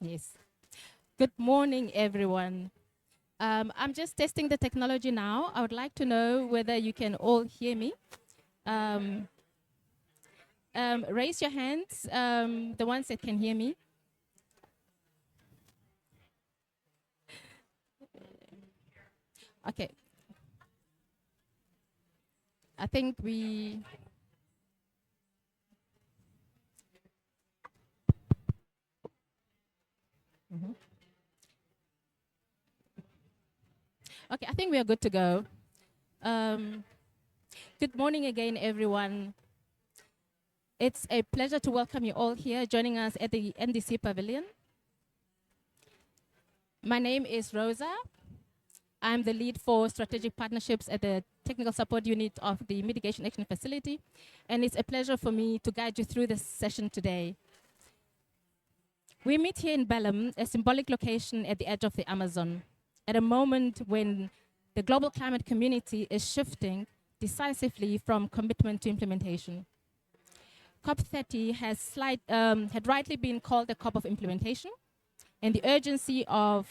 Yes. Good morning, everyone. I'm just testing the technology now. I would like to know whether you can all hear me. Um, Raise your hands, the ones that can hear me. Okay. I think we. Mhm. Okay, I think we are good to go. Um, Good morning again, everyone. It's a pleasure to welcome you all here joining us at the NDC Pavilion. My name is Rosa. I'm the lead for strategic partnerships at the technical support unit of the Mitigation Action Facility, and it's a pleasure for me to guide you through this session today. We meet here in Belém, a symbolic location at the edge of the Amazon, at a moment when the global climate community is shifting decisively from commitment to implementation. COP30 had rightly been called a COP of implementation, and the urgency of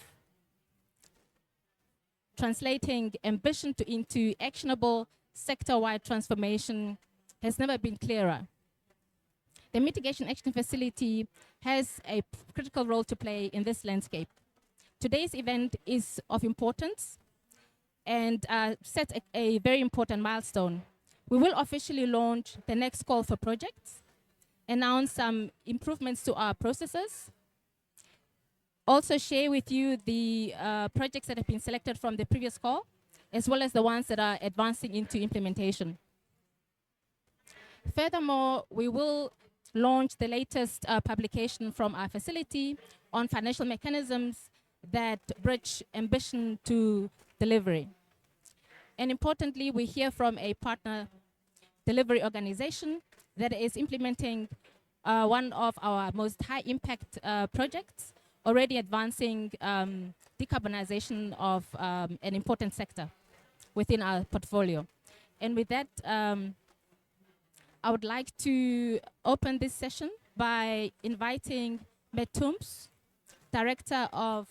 translating ambition into actionable sector-wide transformation has never been clearer. The Mitigation Action Facility has a critical role to play in this landscape. Today's event is of importance and sets a very important milestone. We will officially launch the next call for projects, announce some improvements to our processes, also share with you the projects that have been selected from the previous call, as well as the ones that are advancing into implementation. Furthermore, we will launch the latest publication from our facility on financial mechanisms that bridge ambition to delivery. And importantly, we hear from a partner delivery organization that is implementing one of our most high impact projects, already advancing decarbonization of an important sector within our portfolio. And with that, I would like to open this session by inviting Matt Toombs, Director of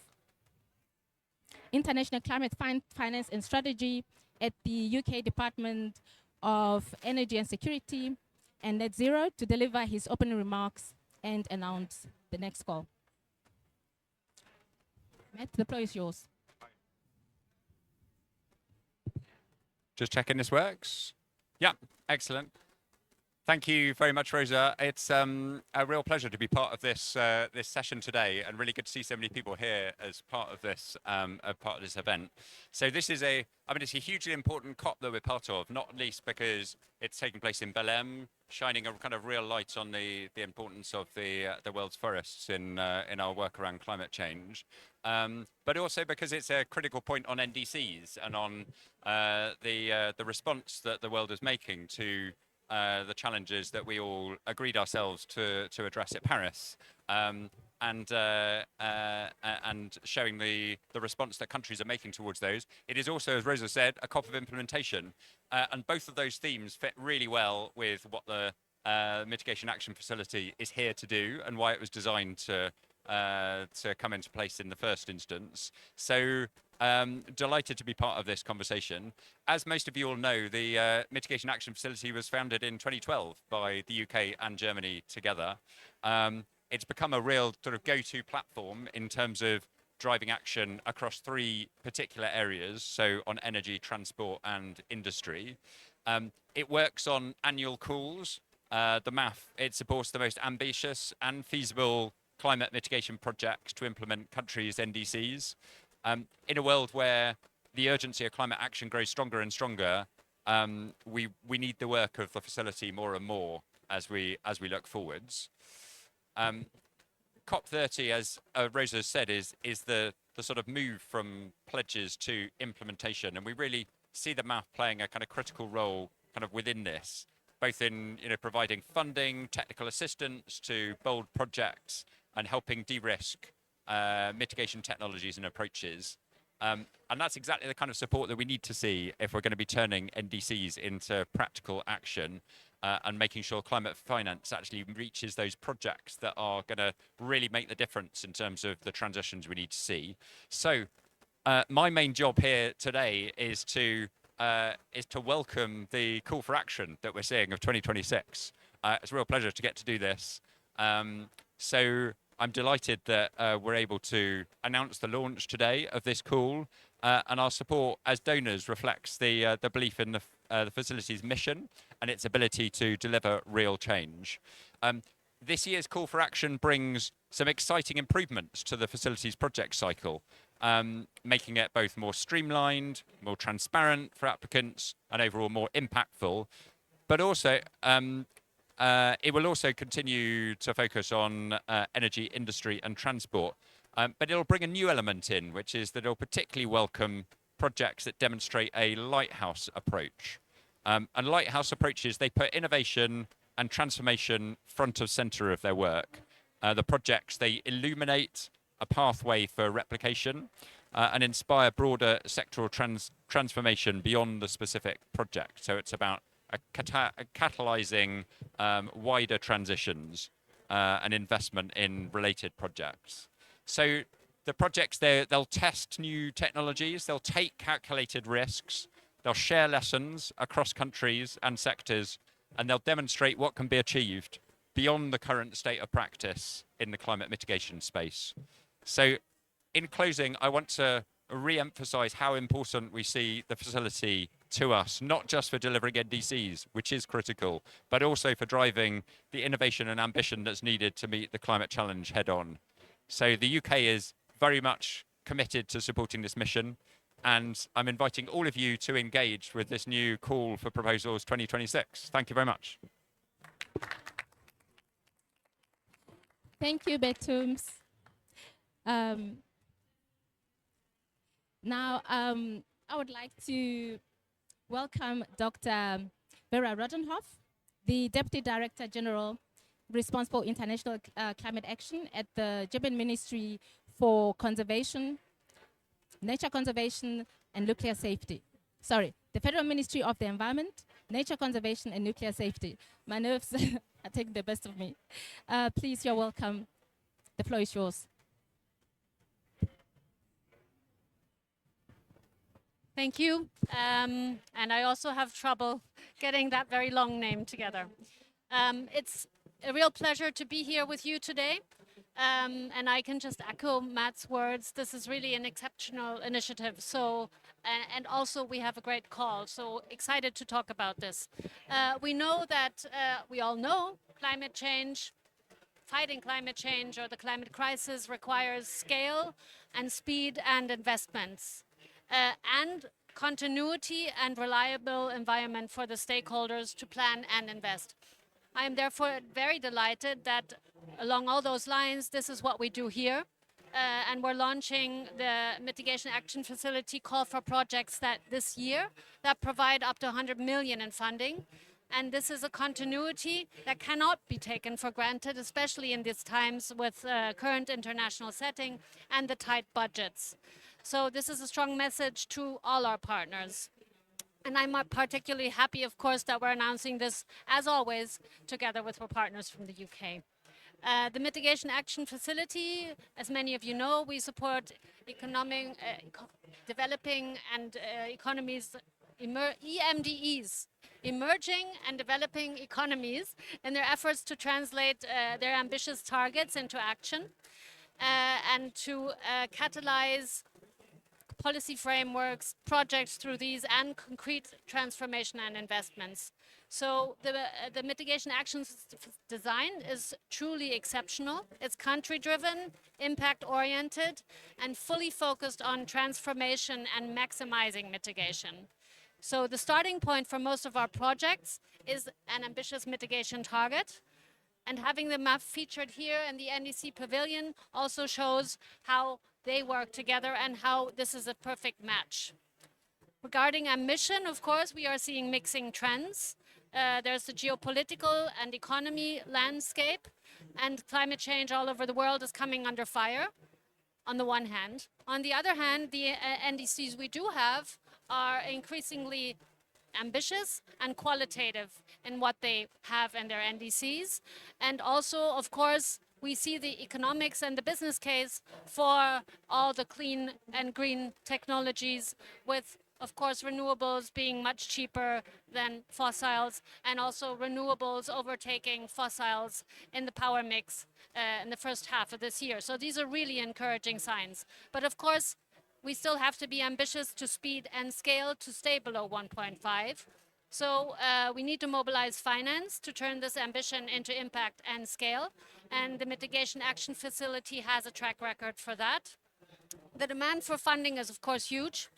International Climate Finance and Strategy at the UK Department of Energy and Security and Net Zero, to deliver his opening remarks and announce the next call. Matt, the floor is yours. Just checking this works. Yeah, excellent. Thank you very much, Rosa. It's a real pleasure to be part of this this session today, and really good to see so many people here as part of this event. So this is it's a hugely important COP that we're part of, not least because it's taking place in Belém, shining a kind of real light on the importance of the world's forests in our work around climate change. But also because it's a critical point on NDCs and on the response that the world is making to the challenges that we all agreed ourselves to address at Paris, and showing the response that countries are making towards those. It is also, as Rosa said, a COP of implementation, and both of those themes fit really well with what the Mitigation Action Facility is here to do and why it was designed to come into place in the first instance. So delighted to be part of this conversation. As most of you all know, the Mitigation Action Facility was founded in 2012 by the UK and Germany together. It's become a real sort of go-to platform in terms of driving action across three particular areas, so on energy, transport and industry. It works on annual calls. The MAF, it supports the most ambitious and feasible climate mitigation projects to implement countries' NDCs. In a world where the urgency of climate action grows stronger and stronger, we need the work of the facility more and more as we look forwards. COP30, as Rosa has said, is the sort of move from pledges to implementation, and we really see the MAF playing a kind of critical role kind of within this, both in providing funding, technical assistance to bold projects, and helping de-risk mitigation technologies and approaches. And that's exactly the kind of support that we need to see if we're going to be turning NDCs into practical action. and making sure climate finance actually reaches those projects that are going to really make the difference in terms of the transitions we need to see. So my main job here today is to welcome the call for action that we're seeing of 2026. It's a real pleasure to get to do this. So I'm delighted that we're able to announce the launch today of this call, and our support as donors reflects the belief in the facility's mission and its ability to deliver real change. This year's call for action brings some exciting improvements to the facility's project cycle, making it both more streamlined, more transparent for applicants, and overall more impactful. But also, it will also continue to focus on energy, industry, and transport. But it'll bring a new element in, which is that it'll particularly welcome projects that demonstrate a lighthouse approach. And lighthouse approaches, they put innovation and transformation front of center of their work. The projects, they illuminate a pathway for replication and inspire broader sectoral transformation beyond the specific project. So it's about catalyzing wider transitions and investment in related projects. So the projects, they'll test new technologies, they'll take calculated risks, they'll share lessons across countries and sectors, and they'll demonstrate what can be achieved beyond the current state of practice in the climate mitigation space. So in closing, I want to re-emphasize how important we see the facility to us, not just for delivering NDCs, which is critical, but also for driving the innovation and ambition that's needed to meet the climate challenge head on. So the UK is very much committed to supporting this mission, and I'm inviting all of you to engage with this new call for proposals 2026. Thank you very much. Thank you, Betums. Now, I would like to welcome Dr. Vera Rodenhoff, the Deputy Director General responsible for international climate action at the German Ministry for Conservation, Nature Conservation and Nuclear Safety. Sorry, the Federal Ministry of the Environment, Nature Conservation and Nuclear Safety. My nerves are taking the best of me. Please, you're welcome. The floor is yours. Thank you. And I also have trouble getting that very long name together. It's a real pleasure to be here with you today. And I can just echo Matt's words. This is really an exceptional initiative. So, and also we have a great call. So excited to talk about this. We know that, we all know climate change, fighting climate change or the climate crisis requires scale and speed and investments. And continuity and reliable environment for the stakeholders to plan and invest. I am therefore very delighted that along all those lines, this is what we do here. And we're launching the Mitigation Action Facility call for projects that this year that provide up to 100 million in funding. And this is a continuity that cannot be taken for granted, especially in these times with current international setting and the tight budgets. So this is a strong message to all our partners. And I'm particularly happy, of course, that we're announcing this, as always, together with our partners from the UK. The Mitigation Action Facility, as many of you know, we support economic, developing and economies, EMDEs, emerging and developing economies, in their efforts to translate their ambitious targets into action and to catalyze policy frameworks, projects through these, and concrete transformation and investments. So the mitigation actions design is truly exceptional. It's country-driven, impact-oriented, and fully focused on transformation and maximizing mitigation. So the starting point for most of our projects is an ambitious mitigation target. And having the map featured here in the NDC pavilion also shows how they work together and how this is a perfect match. Regarding ambition, of course, we are seeing mixing trends. There's the geopolitical and economy landscape, and climate change all over the world is coming under fire, on the one hand. On the other hand, the NDCs we do have are increasingly ambitious and qualitative in what they have in their NDCs. And also, of course, we see the economics and the business case for all the clean and green technologies, with, of course, renewables being much cheaper than fossils, and also renewables overtaking fossils in the power mix in the first half of this year. So these are really encouraging signs. But of course, we still have to be ambitious to speed and scale to stay below 1.5. So we need to mobilize finance to turn this ambition into impact and scale. And the Mitigation Action Facility has a track record for that. The demand for funding is, of course, huge.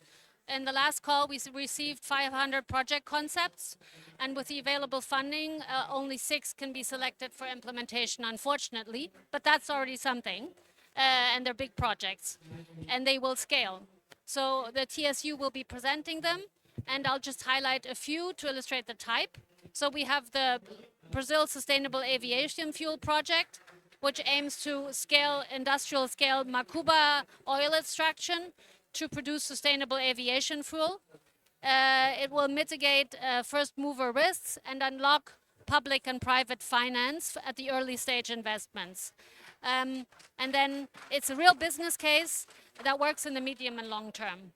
In the last call, we received 500 project concepts, and with the available funding, only 6 can be selected for implementation, unfortunately, but that's already something. And they're big projects, and they will scale. So the TSU will be presenting them, and I'll just highlight a few to illustrate the type. So we have the Brazil Sustainable Aviation Fuel Project, which aims to scale industrial scale Macuba oil extraction to produce sustainable aviation fuel. It will mitigate first mover risks and unlock public and private finance at the early stage investments. And then it's a real business case that works in the medium and long term.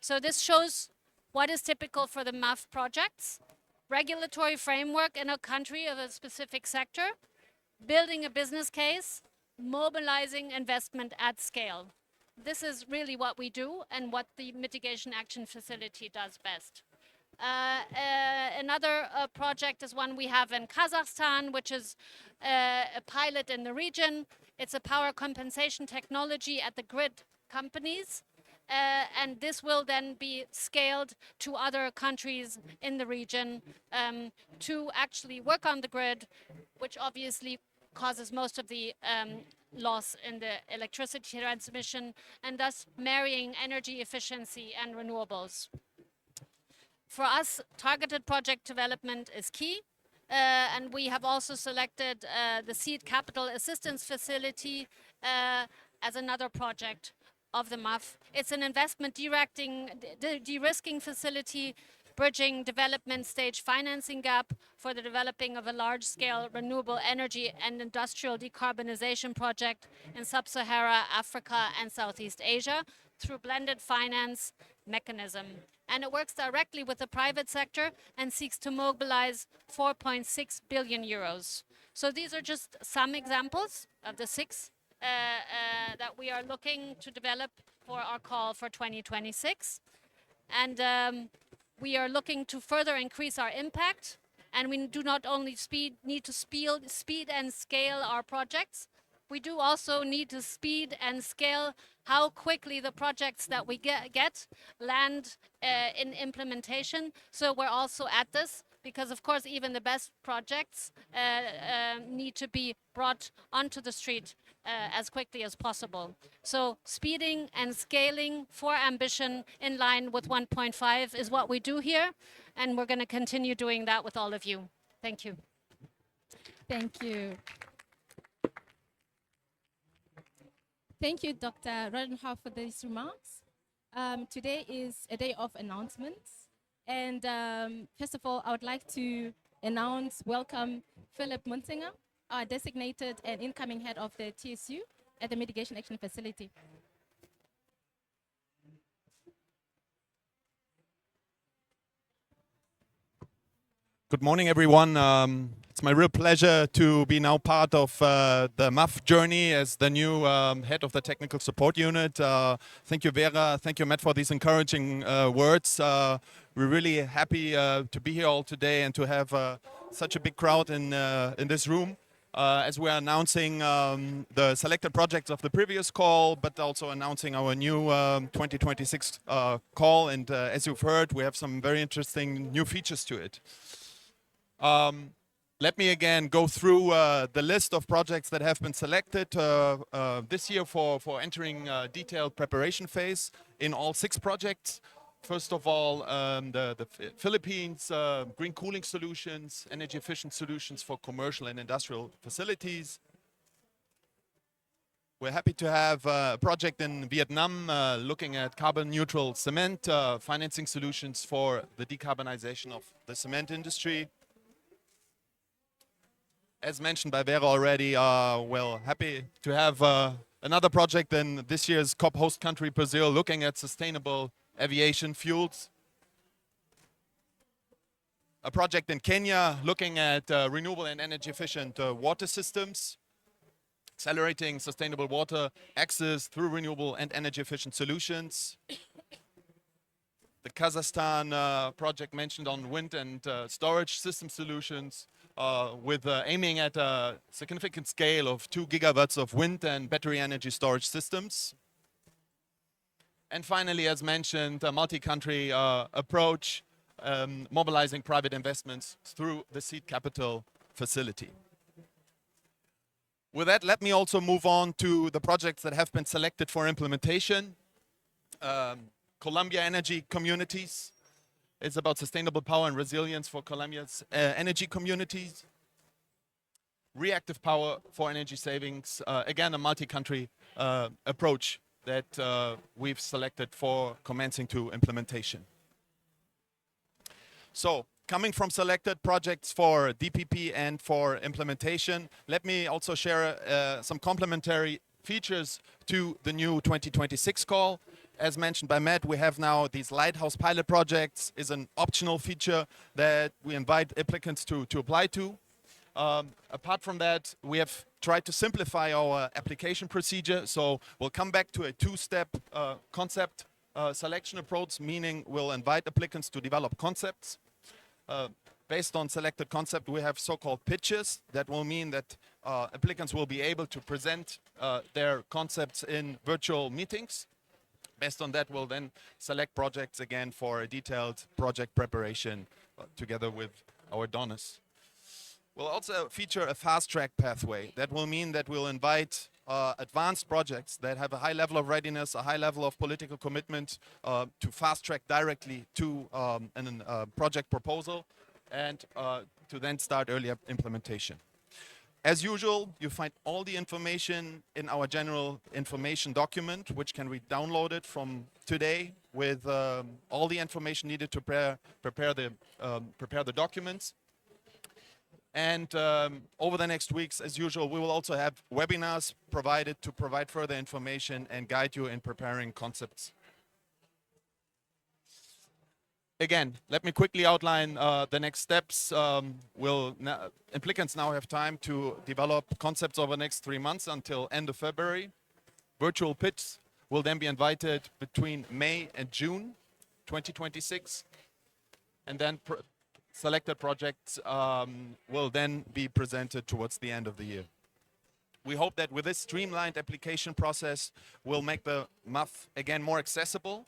So this shows what is typical for the MAF projects: regulatory framework in a country of a specific sector, building a business case, mobilizing investment at scale. This is really what we do and what the Mitigation Action Facility does best. Another project is one we have in Kazakhstan, which is a pilot in the region. It's a power compensation technology at the grid companies. And this will then be scaled to other countries in the region to actually work on the grid, which obviously causes most of the loss in the electricity transmission, and thus marrying energy efficiency and renewables. For us, targeted project development is key. And we have also selected the Seed Capital Assistance Facility as another project of the MAF. It's an investment de-risking facility, bridging development stage financing gap for the developing of a large-scale renewable energy and industrial decarbonization project in Sub-Sahara Africa and Southeast Asia through blended finance mechanism. And it works directly with the private sector and seeks to mobilize 4.6 billion euros. So these are just some examples of the 6 that we are looking to develop for our call for 2026. And we are looking to further increase our impact, and we do not only need to speed and scale our projects, we do also need to speed and scale how quickly the projects that we get land in implementation. So we're also at this, because of course even the best projects need to be brought onto the street as quickly as possible. So speeding and scaling for ambition in line with 1.5 is what we do here, and we're going to continue doing that with all of you. Thank you. Thank you. Thank you, Dr. Rodenhoff, for these remarks. Today is a day of announcements. And first of all, I would like to welcome Philip Munzinger, our designated and incoming head of the TSU at the Mitigation Action Facility. Good morning, everyone. It's my real pleasure to be now part of the MAF journey as the new head of the technical support unit. Thank you, Vera. Thank you, Matt, for these encouraging words. We're really happy to be here all today and to have such a big crowd in this room as we are announcing the selected projects of the previous call, but also announcing our new 2026 call. And as you've heard, we have some very interesting new features to it. Let me again go through the list of projects that have been selected this year for entering detailed preparation phase in all 6 projects. First of all, the Philippines, green cooling solutions, energy efficient solutions for commercial and industrial facilities. We're happy to have a project in Vietnam looking at carbon neutral cement, financing solutions for the decarbonization of the cement industry. As mentioned by Vera already, we're happy to have another project in this year's COP host country, Brazil, looking at sustainable aviation fuels. A project in Kenya looking at renewable and energy efficient water systems, accelerating sustainable water access through renewable and energy efficient solutions. The Kazakhstan project mentioned on wind and storage system solutions with aiming at a significant scale of 2 gigawatts of wind and battery energy storage systems. And finally, as mentioned, a multi-country approach mobilizing private investments through the seed capital facility. With that, let me also move on to the projects that have been selected for implementation. Columbia Energy Communities is about sustainable power and resilience for Colombia's energy communities. Reactive power for energy savings, again, a multi-country approach that we've selected for commencing to implementation. So, coming from selected projects for DPP and for implementation, let me also share some complementary features to the new 2026 call. As mentioned by Matt, we have now these lighthouse pilot projects is an optional feature that we invite applicants to apply to. Apart from that, we have tried to simplify our application procedure. So we'll come back to a two-step concept selection approach, meaning we'll invite applicants to develop concepts. Based on selected concept, we have so-called pitches. That will mean that applicants will be able to present their concepts in virtual meetings. Based on that, we'll then select projects again for a detailed project preparation together with our donors. We'll also feature a fast-track pathway. That will mean that we'll invite advanced projects that have a high level of readiness, a high level of political commitment to fast-track directly to a project proposal and to then start early implementation. As usual, you find all the information in our general information document, which can be downloaded from today with all the information needed to prepare the documents. And over the next weeks, as usual, we will also have webinars provided to provide further information and guide you in preparing concepts. Again, let me quickly outline the next steps. Applicants now have time to develop concepts over the next 3 months until end of February. Virtual pitch will then be invited between May and June 2026. And then selected projects will then be presented towards the end of the year. We hope that with this streamlined application process, we'll make the MAF again more accessible,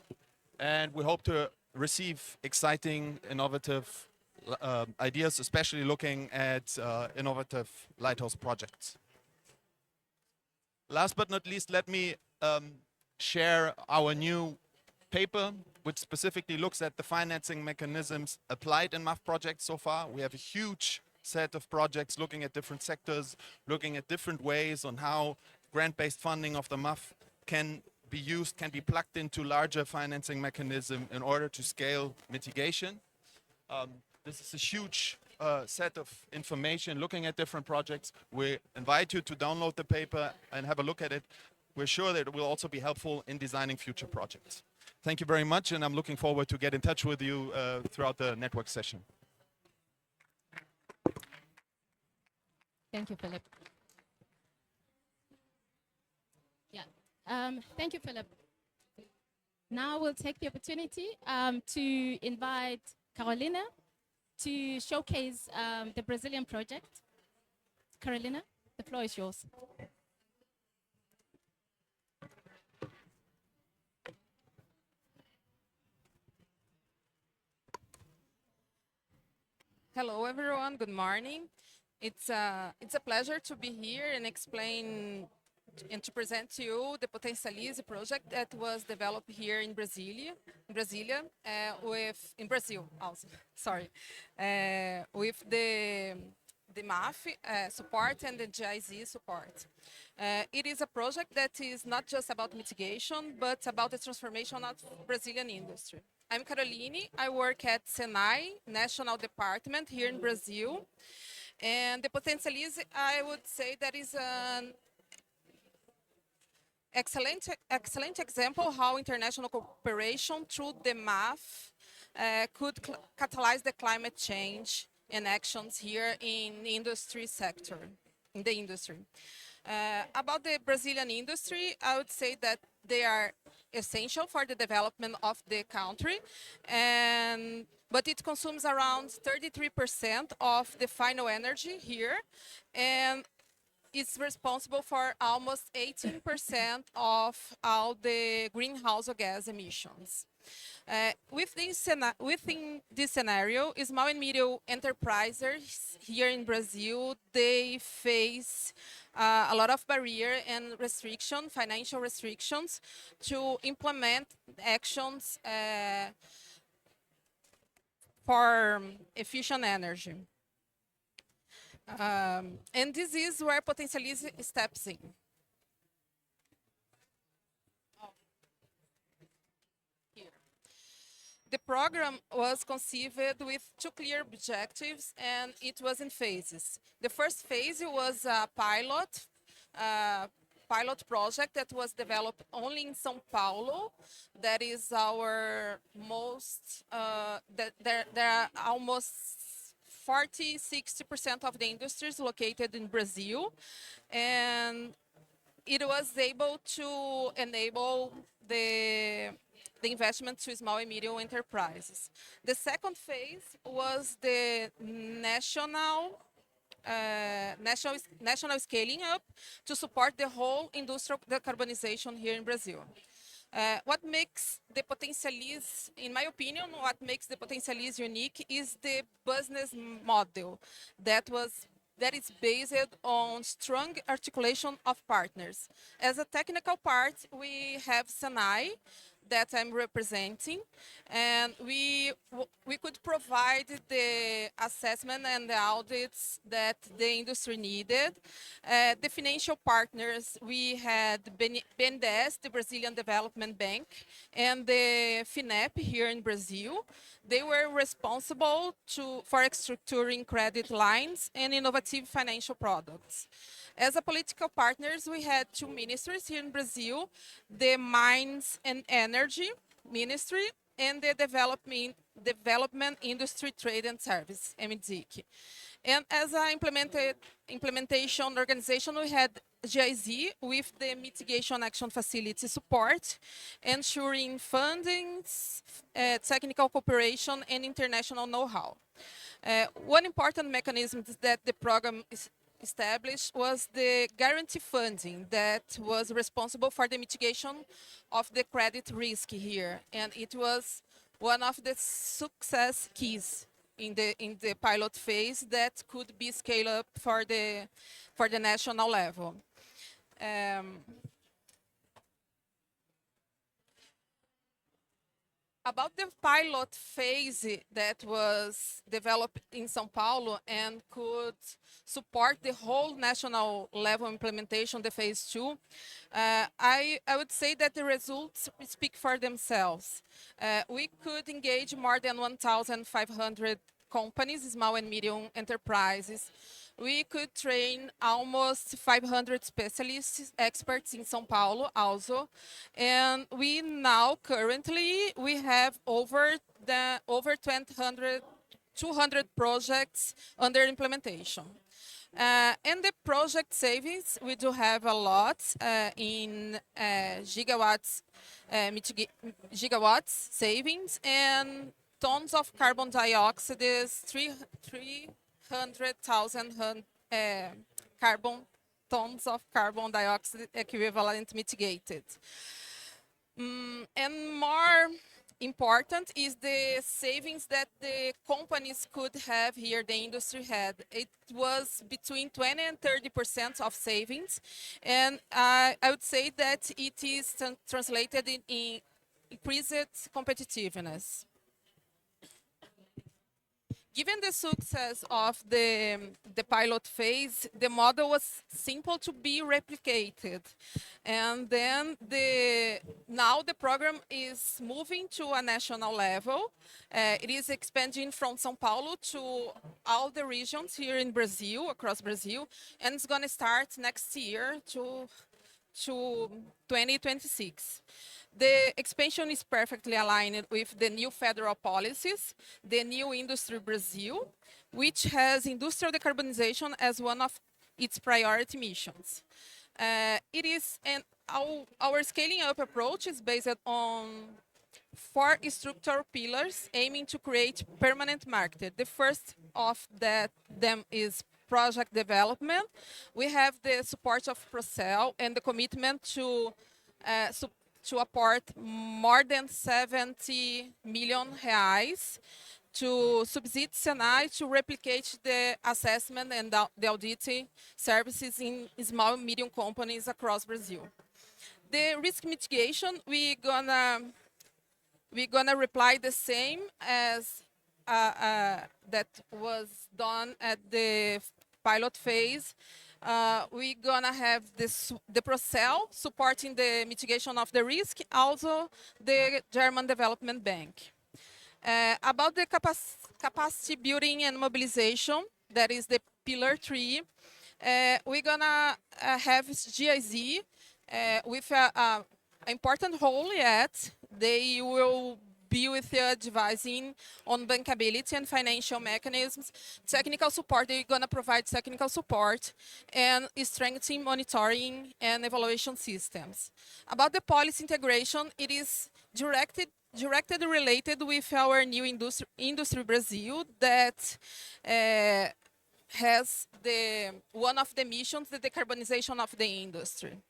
and we hope to receive exciting, innovative ideas, especially looking at innovative lighthouse projects. Last but not least, let me share our new paper, which specifically looks at the financing mechanisms applied in MAF projects so far. We have a huge set of projects looking at different sectors, looking at different ways on how grant-based funding of the MAF can be used, can be plugged into larger financing mechanism in order to scale mitigation. This is a huge set of information looking at different projects. We invite you to download the paper and have a look at it. We're sure that it will also be helpful in designing future projects. Thank you very much, and I'm looking forward to get in touch with you throughout the network session. Thank you, Philip. Yeah. Thank you, Philip. Now we'll take the opportunity to invite Carolina to showcase the Brazilian project. Carolina, the floor is yours. Hello, everyone. Good morning. It's a pleasure to be here and explain and to present to you the Potencialize project that was developed here in Brazil also. Sorry, with the the MAF support and the GIZ support. It is a project that is not just about mitigation, but about the transformation of Brazilian industry. I'm Caroline. I work at SENAI, National Department here in Brazil. And the Potencialize, I would say that is an excellent example how international cooperation through the MAF could catalyze the climate change and actions here in the industry sector, in the industry. About the Brazilian industry, I would say that they are essential for the development of the country, but it consumes around 33% of the final energy here, and it's responsible for almost 18% of all the greenhouse gas emissions. Within this scenario, small and medium enterprises here in Brazil, they face a lot of barrier and restriction, financial restrictions, to implement actions for efficient energy. And this is where Potencialize steps in. The program was conceived with two clear objectives, and it was in phases. The first phase was a pilot project that was developed only in São Paulo. That is our most, there are almost 40–60% of the industries located in Brazil, and it was able to enable the investment to small and medium enterprises. The second phase was the national scaling up to support the whole industrial decarbonization here in Brazil. What makes the Potencialize, in my opinion, what makes the Potencialize unique is the business model that is based on strong articulation of partners. As a technical part, we have SENAI that I'm representing, and we could provide the assessment and the audits that the industry needed. The financial partners, we had BNDES, the Brazilian Development Bank, and the FINEP here in Brazil. They were responsible for structuring credit lines and innovative financial products. As a political partners, we had two ministries here in Brazil, the Mines and Energy Ministry and the Development Industry Trade and Service, MDC. And as an implementation organization, we had GIZ with the Mitigation Action Facility support, ensuring funding, technical cooperation, and international know-how. One important mechanism that the program established was the guarantee funding that was responsible for the mitigation of the credit risk here, and it was one of the success keys in the pilot phase that could be scaled up for the national level. About the pilot phase that was developed in São Paulo and could support the whole national level implementation, the phase 2, I would say that the results speak for themselves. We could engage more than 1,500 companies, small and medium enterprises. We could train almost 500 specialists, experts in São Paulo also. And we now currently, we have over 200 projects under implementation. And the project savings, we do have a lot in gigawatts savings, and tons of carbon dioxide is 300,000 tons of carbon dioxide equivalent mitigated. And more important is the savings that the companies could have here, the industry had. It was between 20 and 30% of savings, and I would say that it is translated in increased competitiveness. Given the success of the pilot phase, the model was simple to be replicated. And then now the program is moving to a national level. It is expanding from São Paulo to all the regions here in Brazil, across Brazil, and it's going to start next year to 2026. The expansion is perfectly aligned with the new federal policies, the new Industry Brazil, which has industrial decarbonization as one of its priority missions. Our scaling up approach is based on 4 structural pillars aiming to create permanent market. The first of them is project development. We have the support of Procel and the commitment to apport more than 70 million reais to subsidize Senai to replicate the assessment and the auditing services in small and medium companies across Brazil. The risk mitigation, we're gonna reply the same as that was done at the pilot phase. We're gonna have the Procel supporting the mitigation of the risk, also the German Development Bank. About the capacity building and mobilization, that is the pillar 3, we're gonna have GIZ with an important role yet. They will be with advising on bankability and financial mechanisms. Technical support, they're going to provide technical support and strengthening monitoring and evaluation systems. About the policy integration, it is directly related with our new Industry Brazil that has one of the missions, the decarbonization of the industry.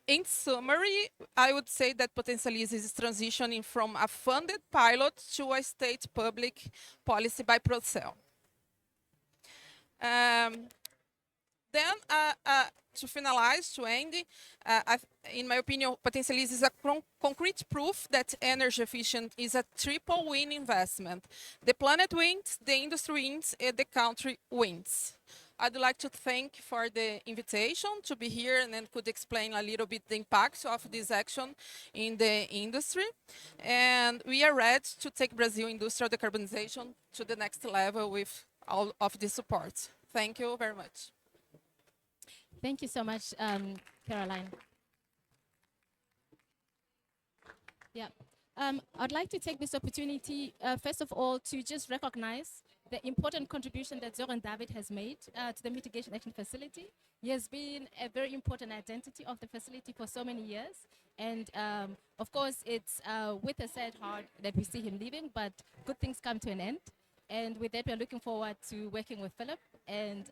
In summary, I would say that Potencialize is transitioning from a funded pilot to a state public policy by Procel. To finalize, to end, in my opinion, Potencialize is a concrete proof that energy efficient is a triple win investment. The planet wins, the industry wins, and the country wins. I'd like to thank for the invitation to be here and then could explain a little bit the impact of this action in the industry. And we are ready to take Brazil industrial decarbonization to the next level with all of this support. Thank you very much. Thank you so much, Caroline. Yeah. I'd like to take this opportunity, first of all, to just recognize the important contribution that Zoran David has made to the Mitigation Action Facility. He has been a very important identity of the facility for so many years. And of course, it's with a sad heart that we see him leaving, but good things come to an end. And with that, we're looking forward to working with Philip. And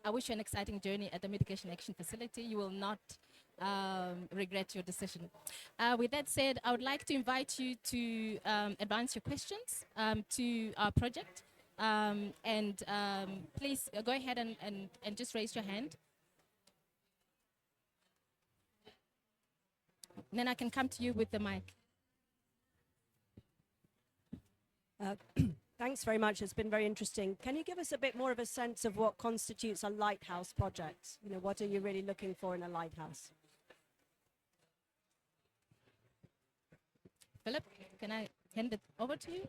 I wish you an exciting journey at the Mitigation Action Facility. You will not regret your decision. With that said, I would like to invite you to advance your questions to our project. Please go ahead and just raise your hand. And then I can come to you with the mic. Thanks very much. It's been very interesting. Can you give us a bit more of a sense of what constitutes a lighthouse project? You know, what are you really looking for in a lighthouse? Philip, can I hand it over to you?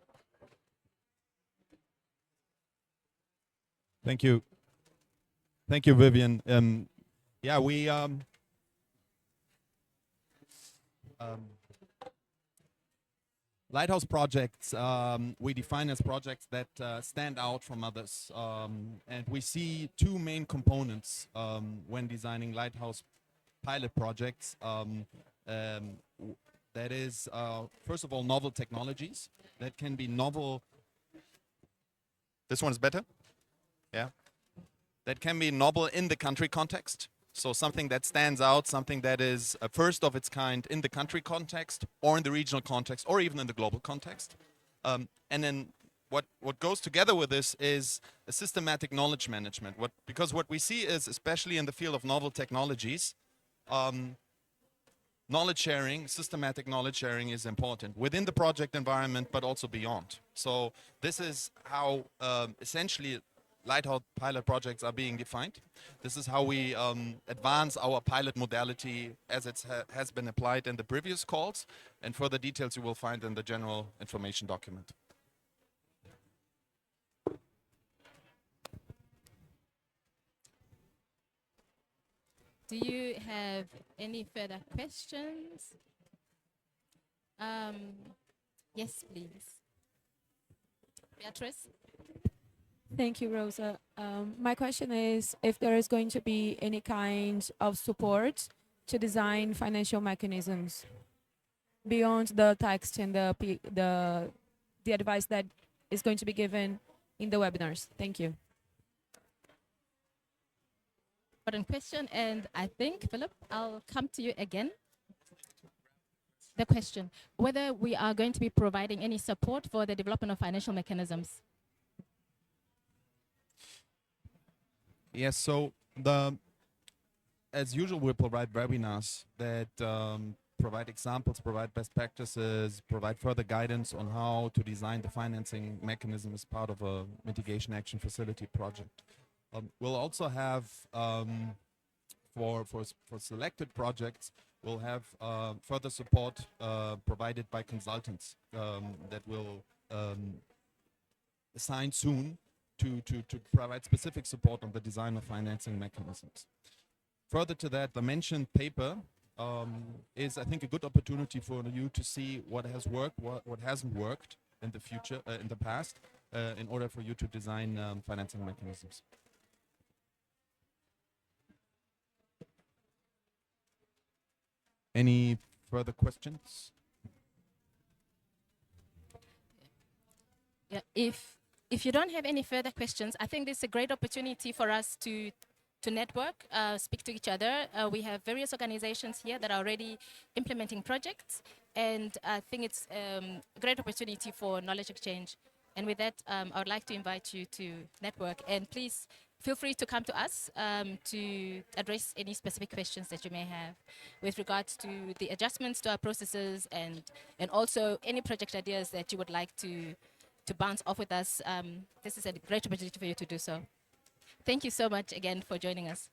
Thank you. Thank you, Vivian. Yeah, we lighthouse projects we define as projects that stand out from others, and we see two main components when designing lighthouse pilot projects. That is, first of all, novel technologies that can be novel. This one is better. Yeah, that can be novel in the country context. So something that stands out, something that is a first of its kind in the country context, or in the regional context, or even in the global context. And then what goes together with this is a systematic knowledge management. Because what we see is, especially in the field of novel technologies, knowledge sharing, systematic knowledge sharing is important within the project environment, but also beyond. So this is how essentially Lighthouse pilot projects are being defined. This is how we advance our pilot modality as it has been applied in the previous calls, and further details you will find in the general information document. Do you have any further questions? Yes, please. Beatrice? Thank you, Rosa. My question is if there is going to be any kind of support to design financial mechanisms beyond the text and the advice that is going to be given in the webinars. Thank you. Important question, and I think, Philip, I'll come to you again. The question, whether we are going to be providing any support for the development of financial mechanisms. Yes, so as usual, we provide webinars that provide examples, provide best practices, provide further guidance on how to design the financing mechanism as part of a mitigation action facility project. We'll also have, for selected projects, we'll have further support provided by consultants that will assign soon to provide specific support on the design of financing mechanisms. Further to that, the mentioned paper is, I think, a good opportunity for you to see what has worked, what hasn't worked in the future, in the past, in order for you to design financing mechanisms. Any further questions? Yeah, if you don't have any further questions, I think this is a great opportunity for us to network, speak to each other. We have various organizations here that are already implementing projects, and I think it's a great opportunity for knowledge exchange. And with that, I would like to invite you to network, and please feel free to come to us to address any specific questions that you may have with regards to the adjustments to our processes, and also any project ideas that you would like to bounce off with us. This is a great opportunity for you to do so. Thank you so much again for joining us.